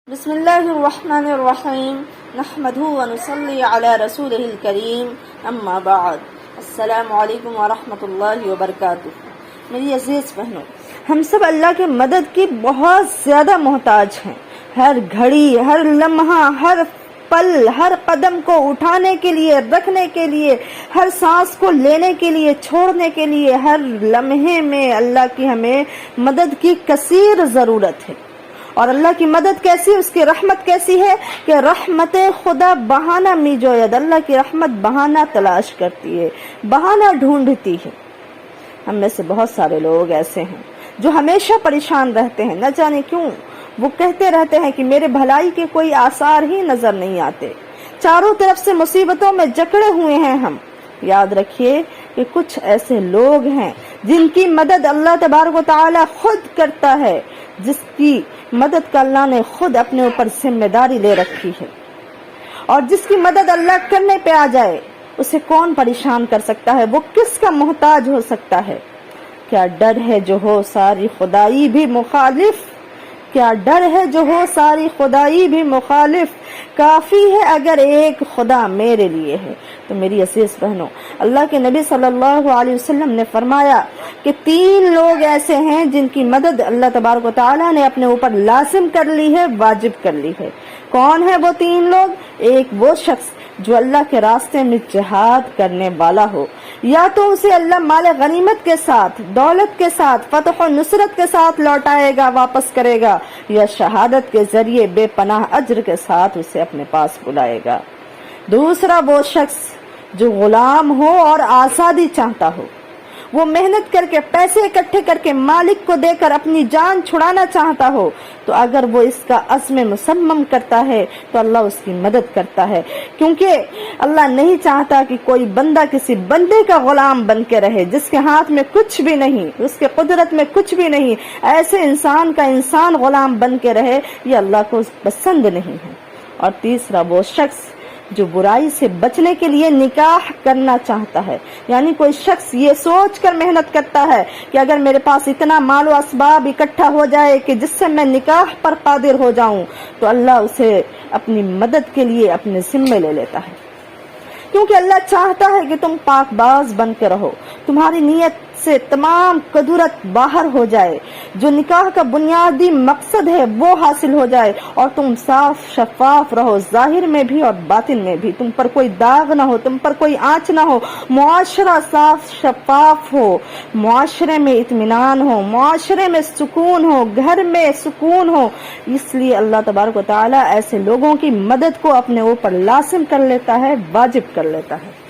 بسم اللہ الرحمن الرحیم نحمده ونصلی علی رسولہ الکریم اما بعد السلام علیکم ورحمۃ اللہ وبرکاتہ۔ میری عزیز بہنوں، ہم سب اللہ کے مدد کی بہت زیادہ محتاج ہیں۔ ہر گھڑی، ہر لمحہ، ہر پل، ہر قدم کو اٹھانے کے لیے، رکھنے کے لیے، ہر سانس کو لینے کے لیے، چھوڑنے کے لیے، ہر لمحے میں اللہ کی ہمیں مدد کی کثیر ضرورت ہے۔ اور اللہ کی مدد کیسی، اس کی رحمت کیسی ہے کہ رحمت خدا بہانہ می جوید، اللہ کی رحمت بہانہ تلاش کرتی ہے، بہانہ ڈھونڈتی ہے۔ ہم میں سے بہت سارے لوگ ایسے ہیں جو ہمیشہ پریشان رہتے ہیں، نہ جانے کیوں۔ وہ کہتے رہتے ہیں کہ میرے بھلائی کے کوئی آثار ہی نظر نہیں آتے، چاروں طرف سے مصیبتوں میں جکڑے ہوئے ہیں ہم۔ یاد رکھیے کہ کچھ ایسے لوگ ہیں جن کی مدد اللہ تبارک و تعالی خود کرتا ہے، جس کی مدد کا اللہ نے خود اپنے اوپر ذمہ داری لے رکھی ہے، اور جس کی مدد اللہ کرنے پہ آ جائے اسے کون پریشان کر سکتا ہے، وہ کس کا محتاج ہو سکتا ہے۔ کیا ڈر ہے جو ہو ساری خدائی بھی مخالف، کیا ڈر ہے جو ہو ساری خدائی بھی مخالف، کافی ہے اگر ایک خدا میرے لیے ہے۔ تو میری عزیز بہنوں، اللہ کے نبی صلی اللہ علیہ وسلم نے فرمایا کہ 3 لوگ ایسے ہیں جن کی مدد اللہ تبارک و تعالیٰ نے اپنے اوپر لازم کر لی ہے، واجب کر لی ہے۔ کون ہے وہ 3 لوگ؟ ایک وہ شخص جو اللہ کے راستے میں جہاد کرنے والا ہو، یا تو اسے اللہ مال غنیمت کے ساتھ، دولت کے ساتھ، فتح و نصرت کے ساتھ لوٹائے گا، واپس کرے گا، یا شہادت کے ذریعے بے پناہ اجر کے ساتھ اسے اپنے پاس بلائے گا۔ دوسرا وہ شخص جو غلام ہو اور آزادی چاہتا ہو، وہ محنت کر کے، پیسے اکٹھے کر کے، مالک کو دے کر اپنی جان چھڑانا چاہتا ہو، تو اگر وہ اس کا عزم مصمم کرتا ہے تو اللہ اس کی مدد کرتا ہے، کیونکہ اللہ نہیں چاہتا کہ کوئی بندہ کسی بندے کا غلام بن کے رہے جس کے ہاتھ میں کچھ بھی نہیں، اس کے قدرت میں کچھ بھی نہیں۔ ایسے انسان کا انسان غلام بن کے رہے، یہ اللہ کو پسند نہیں ہے۔ اور تیسرا وہ شخص جو برائی سے بچنے کے لیے نکاح کرنا چاہتا ہے، یعنی کوئی شخص یہ سوچ کر محنت کرتا ہے کہ اگر میرے پاس اتنا مال و اسباب اکٹھا ہو جائے کہ جس سے میں نکاح پر قادر ہو جاؤں، تو اللہ اسے اپنی مدد کے لیے اپنے ذمے لے لیتا ہے، کیونکہ اللہ چاہتا ہے کہ تم پاک باز بن کے رہو، تمہاری نیت سے تمام قدرت باہر ہو جائے، جو نکاح کا بنیادی مقصد ہے وہ حاصل ہو جائے، اور تم صاف شفاف رہو، ظاہر میں بھی اور باطن میں بھی، تم پر کوئی داغ نہ ہو، تم پر کوئی آنچ نہ ہو، معاشرہ صاف شفاف ہو، معاشرے میں اطمینان ہو، معاشرے میں سکون ہو، گھر میں سکون ہو۔ اس لیے اللہ تبارک و تعالیٰ ایسے لوگوں کی مدد کو اپنے اوپر لازم کر لیتا ہے، واجب کر لیتا ہے۔